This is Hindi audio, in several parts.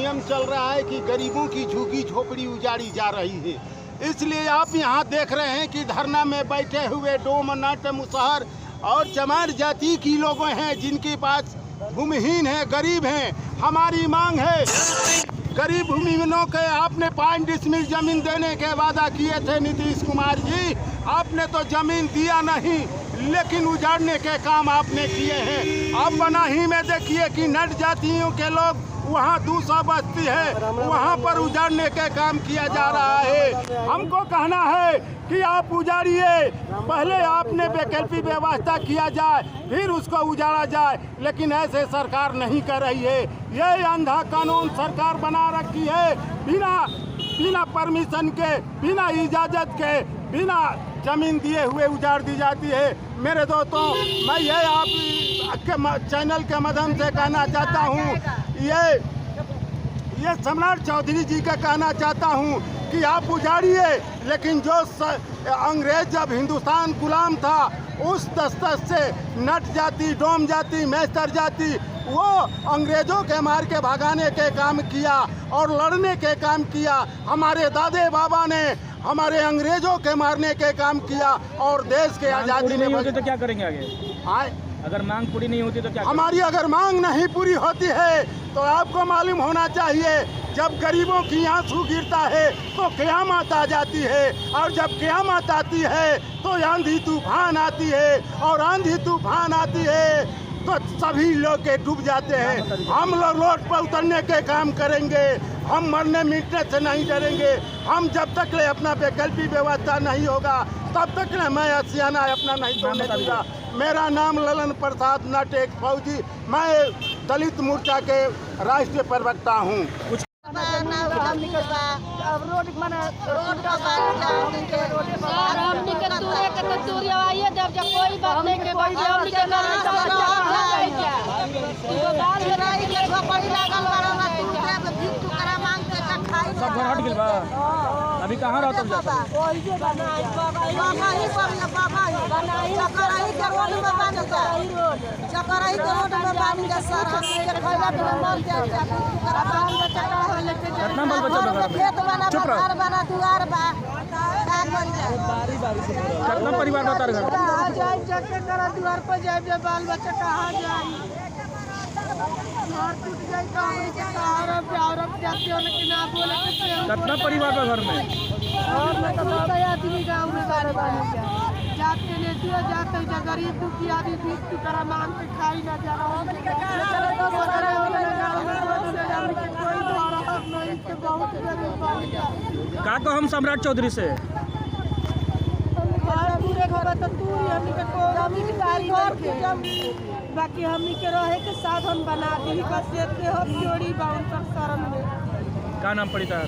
नियम चल रहा है कि गरीबों की झुग्गी झोपड़ी उजाड़ी जा रही है। इसलिए आप यहाँ देख रहे हैं कि धरना में बैठे हुए डोम, नट, मुसहर और चमार जाति की लोग हैं जिनके पास भूमिहीन है, गरीब हैं। हमारी मांग है, गरीब भूमिहीनों के आपने 5 डिसमिल जमीन देने के वादा किए थे नीतीश कुमार जी, आपने तो जमीन दिया नहीं, लेकिन उजाड़ने के काम आपने किए हैं। अब बनाही में देखिए कि नट जातियों के लोग वहाँ 200 बस्ती है, वहाँ पर उजाड़ने के काम किया जा रहा है। हमको कहना है कि आप उजाड़िए, पहले आपने वैकल्पिक व्यवस्था किया जाए, फिर उसको उजाड़ा जाए, लेकिन ऐसे सरकार नहीं कर रही है। ये अंधा कानून सरकार बना रखी है, बिना परमिशन के, बिना इजाज़त के, बिना जमीन दिए हुए उजाड़ दी जाती है। मेरे दोस्तों, मैं ये आपके चैनल के माध्यम से कहना चाहता हूँ, ये सम्राट चौधरी जी का कहना चाहता हूँ कि आप उजाड़िए, लेकिन जो अंग्रेज जब हिंदुस्तान गुलाम था उस दस्तक से नट जाति, डोम जाति, मैस्तर जाति वो अंग्रेजों के मार के भगाने के काम किया और लड़ने के काम किया। हमारे दादे बाबा ने हमारे अंग्रेजों के मारने के काम किया और देश के आज़ादी में। तो क्या करेंगे आगे? अगर मांग पूरी नहीं होती तो क्या? हमारी अगर मांग नहीं पूरी होती है तो आपको मालूम होना चाहिए, जब गरीबों की आंसू गिरता है तो क़यामत आ जाती है, और जब क़यामत आती है तो आंधी तूफान आती है, और आंधी तूफान आती है तो सभी लोग के डूब जाते हैं। हम लोग रोड पर उतरने के काम करेंगे, हम मरने मिटने से नहीं डरेंगे। हम जब तक अपना वैकल्पिक व्यवस्था नहीं होगा तब तक मैं आशियाना अपना नहीं तोड़ने दूंगा। मेरा नाम ललन प्रसाद नट एक फौजी, मैं दलित मोर्चा के राष्ट्रीय प्रवक्ता हूँ। सब घर हट गइल बा, अभी कहाँ रहता हूँ? कितना बाल बच्चा? चुप रहो। कितना परिवार बता रहे? द्वार पर जाए, बाल बच्चा कहाँ जाए? कितना परिवार का घर में? आदमी गाँव में जाते जाते गरीब दुखी आदमी मांग के खाई ना जा रहा। का को हम सम्राट चौधरी से बाकी हमनी के रहे के साधन बना दी के हम जोड़ी बाउंसर शरण में। का नाम पड़ी तार?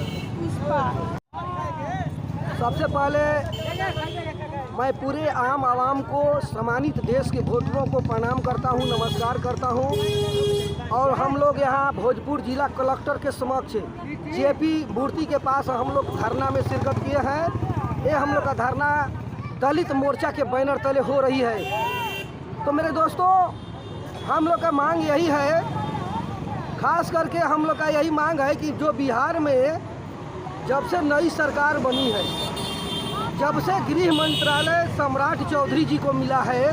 सबसे पहले मैं पूरे आम आवाम को, सम्मानित देश के वोटरों को प्रणाम करता हूं, नमस्कार करता हूं। और हम लोग यहाँ भोजपुर जिला कलेक्टर के समक्ष जेपी मूर्ति के पास हम लोग धरना में शिरकत किए हैं। ये हम लोग का धरना दलित मोर्चा के बैनर तले हो रही है। तो मेरे दोस्तों, हम लोग का मांग यही है, खास करके हम लोग का यही मांग है कि जो बिहार में जब से नई सरकार बनी है, जब से गृह मंत्रालय सम्राट चौधरी जी को मिला है,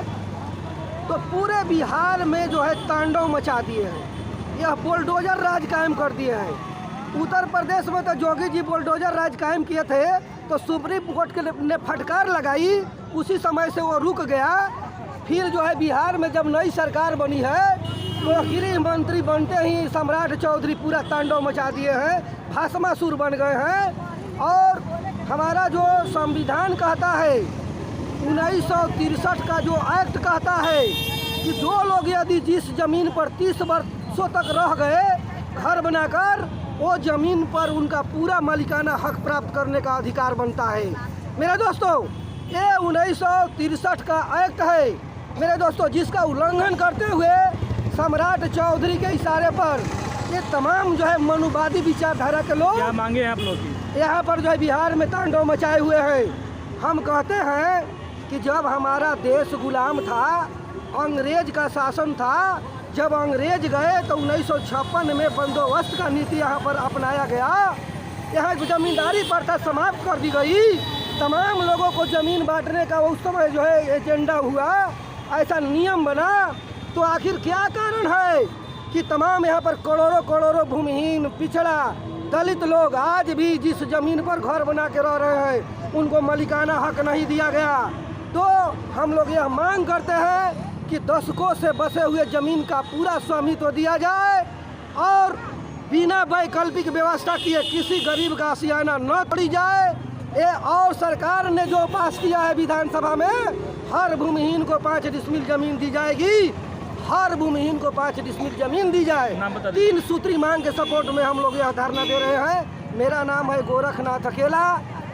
तो पूरे बिहार में जो है तांडव मचा दिए हैं। यह बुलडोजर राज कायम कर दिए हैं। उत्तर प्रदेश में तो जोगी जी बुलडोजर राज कायम किए थे, तो सुप्रीम कोर्ट ने फटकार लगाई, उसी समय से वो रुक गया। फिर जो है बिहार में जब नई सरकार बनी है तो गृह मंत्री बनते ही सम्राट चौधरी पूरा तांडव मचा दिए हैं, भस्मासुर बन गए हैं। और हमारा जो संविधान कहता है, 1963 का जो एक्ट कहता है कि जो लोग यदि जिस जमीन पर 30 वर्षों तक रह गए घर बनाकर, वो जमीन पर उनका पूरा मालिकाना हक प्राप्त करने का अधिकार बनता है। मेरे दोस्तों, ये 1963 का एक्ट है मेरे दोस्तों, जिसका उल्लंघन करते हुए सम्राट चौधरी के इशारे पर ये तमाम जो है मनुवादी विचारधारा के लोग क्या मांगे हैं आप लोग की? यहाँ पर जो है बिहार में तांडव मचाए हुए हैं। हम कहते हैं कि जब हमारा देश गुलाम था, अंग्रेज का शासन था, जब अंग्रेज गए तो 1956 में बंदोबस्त का नीति यहाँ पर अपनाया गया। यहाँ जमींदारी प्रथा समाप्त कर दी गई। तमाम लोगों को ज़मीन बांटने का उस समय जो है एजेंडा हुआ, ऐसा नियम बना। तो आखिर क्या कारण है कि तमाम यहाँ पर करोड़ों करोड़ों भूमिहीन, पिछड़ा, दलित लोग आज भी जिस ज़मीन पर घर बना के रह रहे हैं उनको मालिकाना हक नहीं दिया गया। तो हम लोग यह मांग करते हैं कि दशकों से बसे हुए ज़मीन का पूरा स्वामित्व दिया जाए और बिना वैकल्पिक व्यवस्था किए किसी गरीब का आशियाना न तोड़ी जाए। ये और सरकार ने जो पास किया है विधानसभा में, हर भूमिहीन को 5 डिसमिल ज़मीन दी जाएगी, हर भूमिहीन को 5 डिसमिल ज़मीन दी जाए। 3 सूत्री मांग के सपोर्ट में हम लोग यह धरना दे रहे हैं। मेरा नाम है गोरखनाथ अकेला,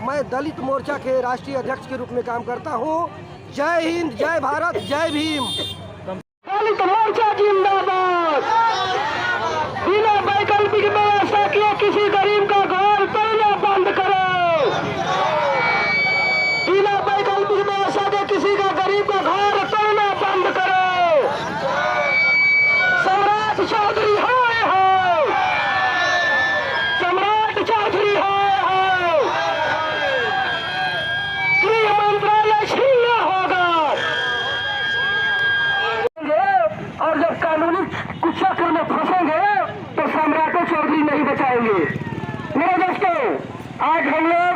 मैं दलित मोर्चा के राष्ट्रीय अध्यक्ष के रूप में काम करता हूँ। जय हिंद, जय भारत, जय भीम। दलित मोर्चा जिंदाबाद। बिना वैकल्पिक व्यवस्था किए किसी गरीब का घर तोड़ना बंद करो। बिना वैकल्पिक व्यवस्था के किसी का गरीब का घर तोड़ना बंद करो। सम्राट चौधरी हाय हाय, सम्राट चौधरी हाय हाय। गृह मंत्रालय छीनना होगा और जब कानूनी कुचक्र में फंसेंगे तो सम्राट चौधरी नहीं बचाएंगे। मेरे दोस्तों, आज हम लोग